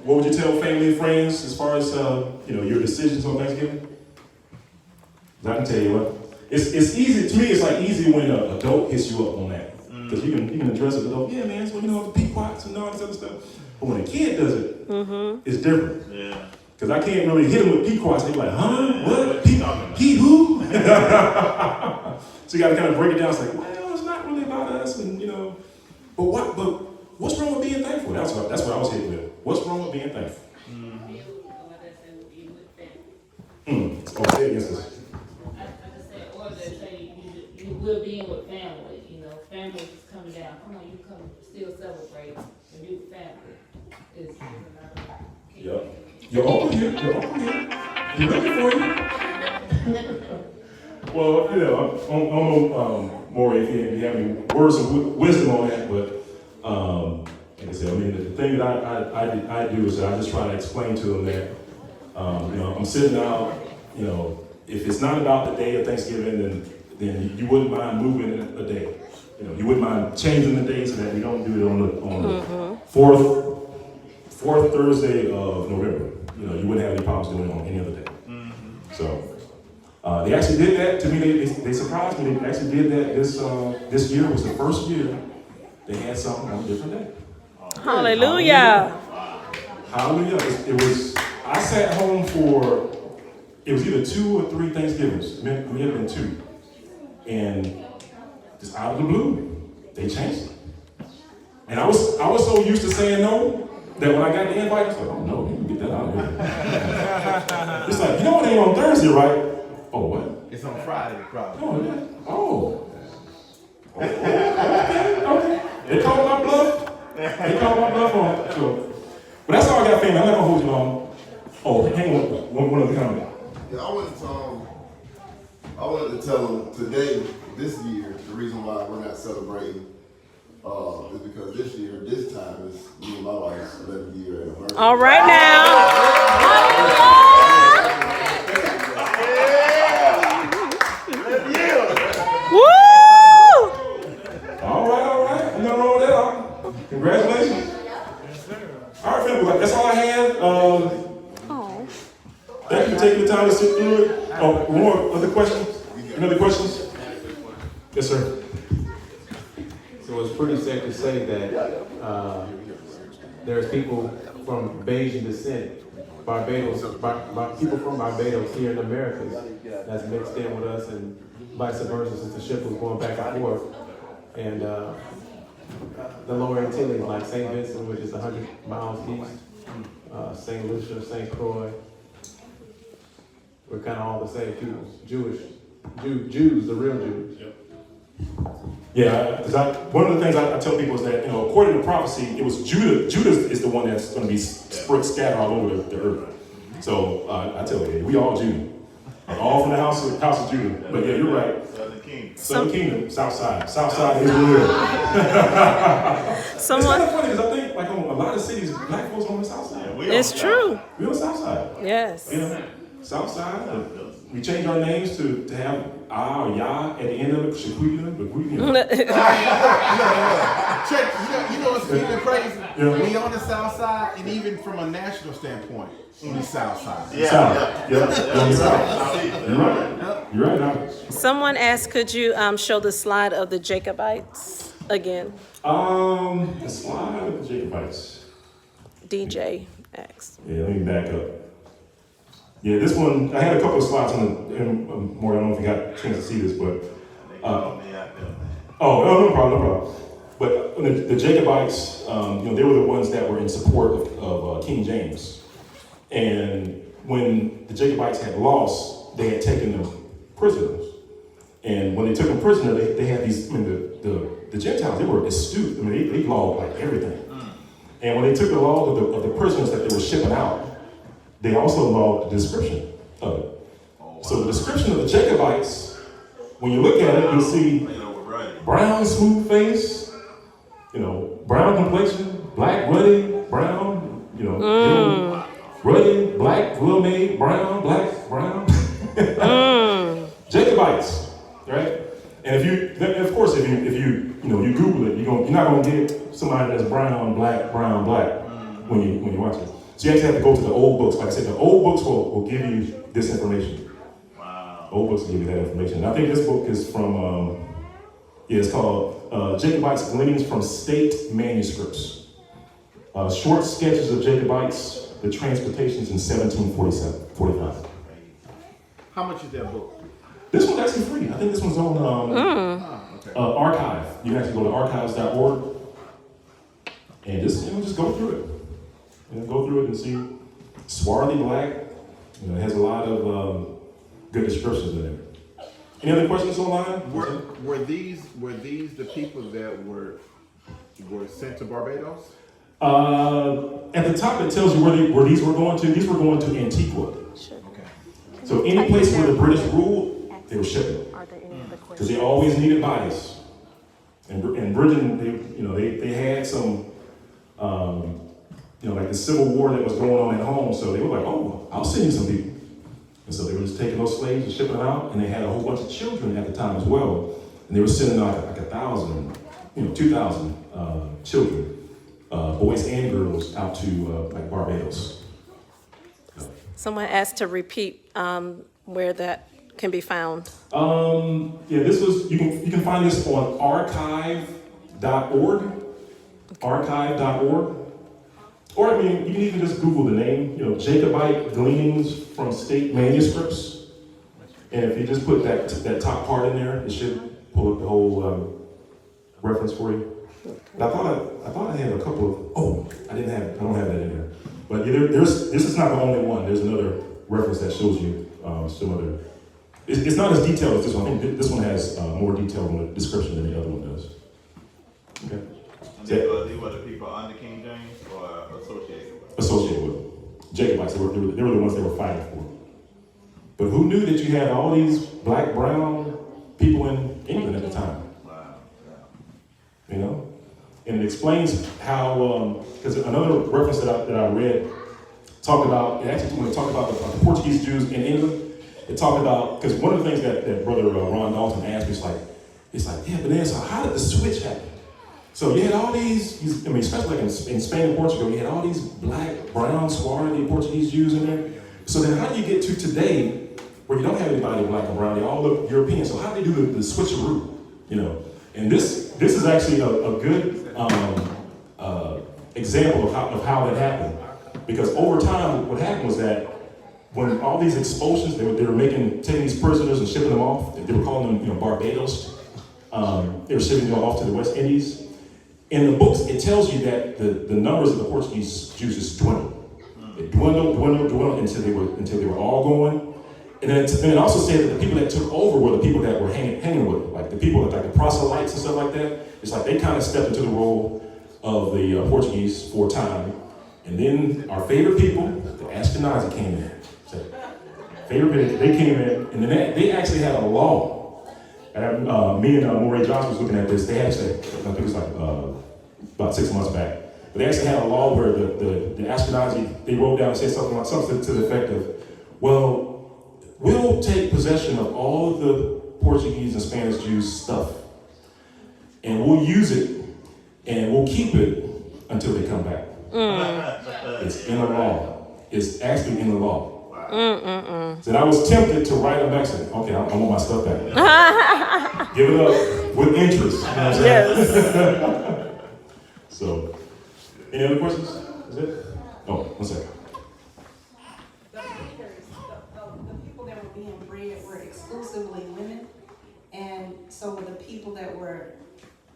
what would you tell family and friends as far as your decisions on Thanksgiving? I can tell you what, it's easy to me. It's like easy when an adult hits you up on that because you can address it with, yeah, man, so the pequots and all this other stuff. But when a kid does it, it's different. Yeah. Because I can't really hit them with pequots. They're like, huh? What? He who? So you got to kind of break it down. It's like, well, it's not really about us, and but what's wrong with being thankful? That's what I was hitting with. What's wrong with being thankful? Say against this. You will be with family, family is coming down. Come on, you come still celebrate the new family. Yep. Your uncle here. He's looking for you. Well, I don't know, Maury, if you have any words of wisdom on that, but like I said, the thing that I do is that I just try to explain to them that, I'm sitting out, if it's not about the day of Thanksgiving, then you wouldn't mind moving it a day. You wouldn't mind changing the day so that we don't do it on the fourth Thursday of November. You wouldn't have any problems doing it on any other day. So they actually did that. To me, they surprised me. They actually did that this year. Was the first year they had something on a different day. Hallelujah. Hallelujah. It was. I sat home for. It was either 2 or 3 Thanksgivings. We had been 2, and just out of the blue, they changed it. And I was so used to saying no that when I got the invite, I was like, oh no, you can get that out of here. It's like, it ain't on Thursday, right? Oh, what? It's on Friday, probably. Oh, yeah. Oh. Okay. They called my bluff. On. So, but that's all I got, family. I'm not gonna hold you long. Oh, hang on. One other comment. Yeah, I wanted to tell them today, this year, the reason why we're not celebrating is because this year, this time is me and my wife's 11th year anniversary. All right now. Woo! All right. You know what that. Congratulations. All right, family. That's all I had. Thank you for taking the time to sit through it. Oh, more other questions? Any other questions? Yes, sir. So it's pretty safe to say that there's people from Bayesian descent, Barbados, people from Barbados here in the Americas that's mixed in with us, and vice versa, since the ship was going back and forth. And the Lower Antilles, like St. Vincent, which is 100 miles east, St. Lucia, St. Croix, we're kind of all the same people. Jews, the real Jews. Yep. Yeah, because one of the things I tell people is that, according to prophecy, it was Judah. Judah is the one that's going to be scattered all over the earth. So I tell you, we all Judah. All from the house of Judah. But yeah, you're right. Southern Kingdom, South Side is real. It's kind of funny because I think, like, on a lot of cities, black folks on the South Side. It's true. We're on the South Side. Yes. South Side. We changed our names to have or Ya at the end of it, Shaquita, but we, Check, you know what's even crazy? Yeah. We on the South Side, and even from a national standpoint, on the South Side. South. You're right. You're right. Now. Someone asked, could you show the slide of the Jacobites again? The slide of the Jacobites. DJ asked. Yeah, let me back up. Yeah, this one, I had a couple of slides on it, and more, I don't know if you got a chance to see this, but, no problem. But the Jacobites, they were the ones that were in support of King James. And when the Jacobites had lost, they had taken them prisoners. And when they took them prisoner, they had these, the Gentiles, they were astute. They logged like everything. And when they took the log of the prisoners that they were shipping out, they also logged the description of it. So the description of the Jacobites, when you look at it, you'll see brown, smooth face, brown complexion, black, ruddy, brown, ruddy, black, well-made, brown, black, brown. Jacobites, right? And if you Google it, you're not gonna get somebody that's brown, black, when you watch it. So you actually have to go to the old books. Like I said, the old books will give you this information. Wow. Old books will give you that information. And I think this book is from, it's called Jacobites Gleanings from State Manuscripts. Short sketches of Jacobites, the transportations in 1745. How much is that book? This one's actually free. I think this one's on Okay. Archive. You can actually go to archives.org and just go through it. Go through it and see. Swarthy black. It has a lot of good descriptions in there. Any other questions online? Were these the people that were sent to Barbados? At the top, it tells you where these were going to. These were going to Antigua. Okay. So any place where the British ruled, they were shipping. Because they always needed bodies. And Britain, they had some, like the Civil War that was going on at home. So they were like, oh, I'll send you some people. And so they were just taking those slaves and shipping them out. And they had a whole bunch of children at the time as well. And they were sending out like 1,000, 2,000 children, boys and girls, out to like Barbados. Someone asked to repeat where that can be found. This was, you can find this on archive.org. Archive.org. Or, I mean, you can even just Google the name, Jacobite Gleanings from State Manuscripts. And if you just put that top part in there, it should pull up the whole reference for you. And I thought I had a couple of, I don't have that in there. But this is not the only one. There's another reference that shows you some other. It's not as detailed as this one. I think this one has more detail in the description than the other one does. Okay. These were the people under King James or associated with? Associated with them. Jacobites, they were the ones they were fighting for. But who knew that you had all these black, brown people in England at the time? Wow. And it explains how, because another reference that I read talked about, when it talked about the Portuguese Jews in England, it talked about, because one of the things that Brother Ron Dalton asked me is like, yeah, but then, so how did the switch happen? So you had all these, especially like in Spain and Portugal, you had all these black, brown, swarthy Portuguese Jews in there. So then how do you get to today where you don't have anybody black and brown, they all look European, so how do they do the switcheroo, And this is actually a good example of how that happened. Because over time, what happened was that when all these expulsions, they were taking these prisoners and shipping them off. They were calling them, Barbados. They were shipping them off to the West Indies. In the books, it tells you that the numbers of the Portuguese Jews just dwindled. It dwindled until they were all going. And then it also said that the people that took over were the people that were hanging with them, like the people like the proselytes and stuff like that. It's like they kind of stepped into the role of the Portuguese for a time. And then our favorite people, the Ashkenazi, came in. So, they came in, and then they actually had a law. And, me and Moray Johnson was looking at this. They actually, I think it was like about 6 months back. But they actually had a law where the Ashkenazi, they wrote down and said something to the effect of, well, we'll take possession of all of the Portuguese and Spanish Jews' stuff, and we'll use it, and we'll keep it until they come back. It's in the law. It's actually in the law. So I was tempted to write them back and say, okay, I want my stuff back. Give it up with interest. You know what I'm saying? Yes. So, any other questions? Is it? Oh, one second. The people that were being bred were exclusively women, and so were the people that were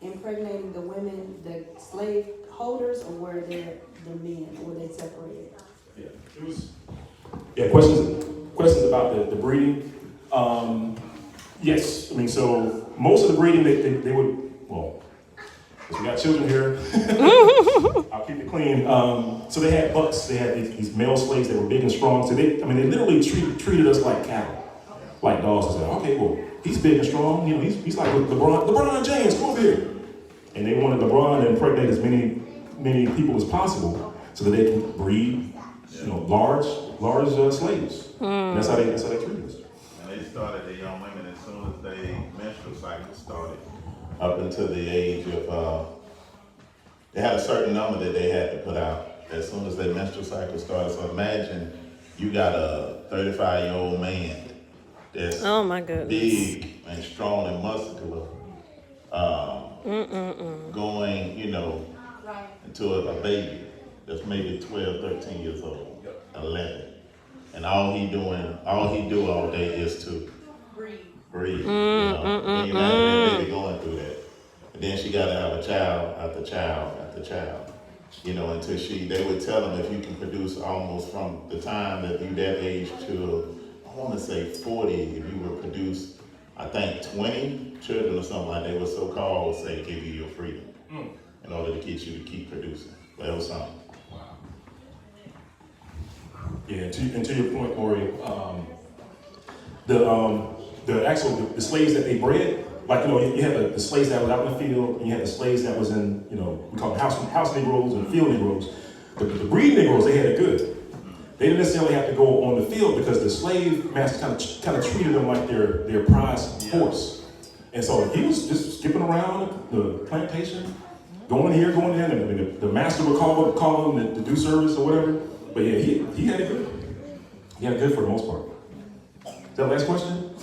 impregnating the women the slave holders, or were they the men, or were they separated? Yeah, it was. Yeah, questions about the breeding. Yes, so most of the breeding they would, well, we got children here. I'll keep it clean. So they had bucks. They had these male slaves that were big and strong. So they literally treated us like cattle, like dogs. They said, okay, well, he's big and strong. He's like LeBron James, come over here. And they wanted LeBron to impregnate as many people as possible so that they can breed, large slaves. And that's how they treated us. And they started the young women as soon as their menstrual cycle started, up until the age of, they had a certain number that they had to put out. as soon as their menstrual cycle starts. So imagine you got a 35-year-old man that's Oh, my goodness. big and strong and muscular, going, into a baby that's maybe 12, 13 years old, 11. And all he do all day is to breathe. Can you imagine that baby going through that? And then she gotta have a child after child after child. Until they would tell them if you can produce almost from the time that you that age to, I wanna say 40, if you would produce, I think 20 children or something like that, they were so called, say, give you your freedom in order to get you to keep producing. But it was something. Yeah, and to your point, Maury, the slaves that they bred, like, you had the slaves that was out in the field, and you had the slaves that was in, we call them house Negroes and field Negroes. The breed Negroes, they had it good. They didn't necessarily have to go on the field because the slave masters kind of treated them like their prize horse. And so he was just skipping around the plantation, going here, going there, and the master would call him to do service or whatever. But yeah, he had it good. He had it good for the most part. Is that the last question?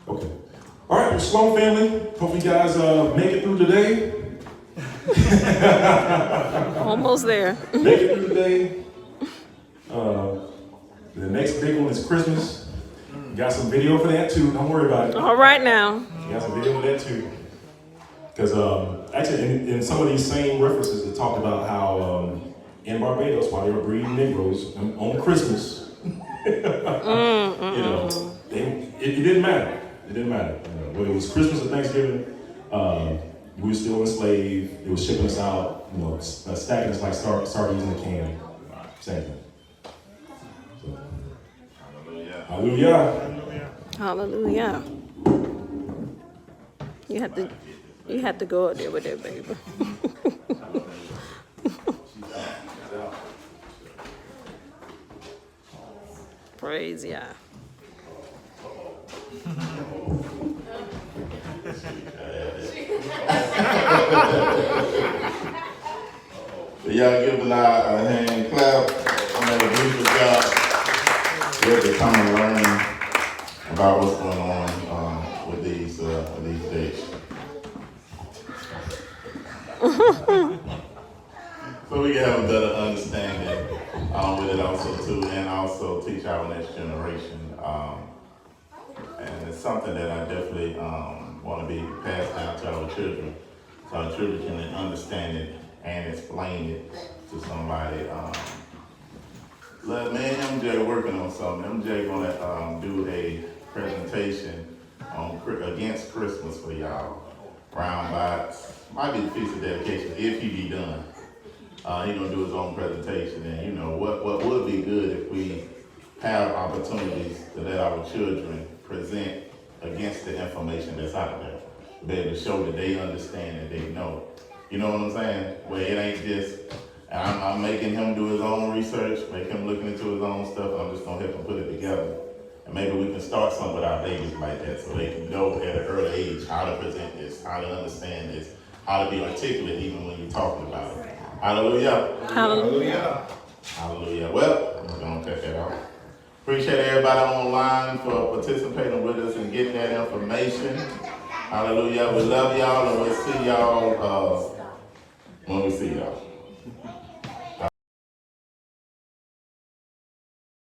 Okay. All right, Shalom family. Hope you guys make it through today. Almost there. Make it through today. The next big one is Christmas. Got some video for that too. Don't worry about it. All right now. Got some video for that too. Because actually, in some of these same references, it talked about how in Barbados, while they were breeding Negroes on Christmas, it didn't matter. It didn't matter. Whether it was Christmas or Thanksgiving, we were still enslaved. They were shipping us out, stacking us like sardines in a can. Same thing. So. Hallelujah. Hallelujah. You had to go out there with that baby. Praise Yah. So y'all give a hand clap. I made a beautiful job. We're come and learning about what's going on with these dates. So we can have a better understanding with it also too, and also teach our next generation. And it's something that I definitely want to be passed down to our children, so our children can understand it and explain it to somebody. Me and MJ are working on something. MJ gonna do a presentation on against Christmas for y'all. Brown Box, might be the Feast of Dedication if he be done. He gonna do his own presentation, and what would be good if we have opportunities to let our children present against the information that's out there, to be able to show that they understand and they know. You know what I'm saying? Where it ain't just, I'm making him do his own research, make him looking into his own stuff. I'm just gonna help him put it together. And maybe we can start something with our babies like that, so they can know at an early age how to present this, how to understand this, how to be articulate even when you're talking about it. Hallelujah. Hallelujah. Hallelujah. Well, we're gonna cut that out. Appreciate everybody online for participating with us and getting that information. Hallelujah. We love y'all, and we'll see y'all when we see y'all.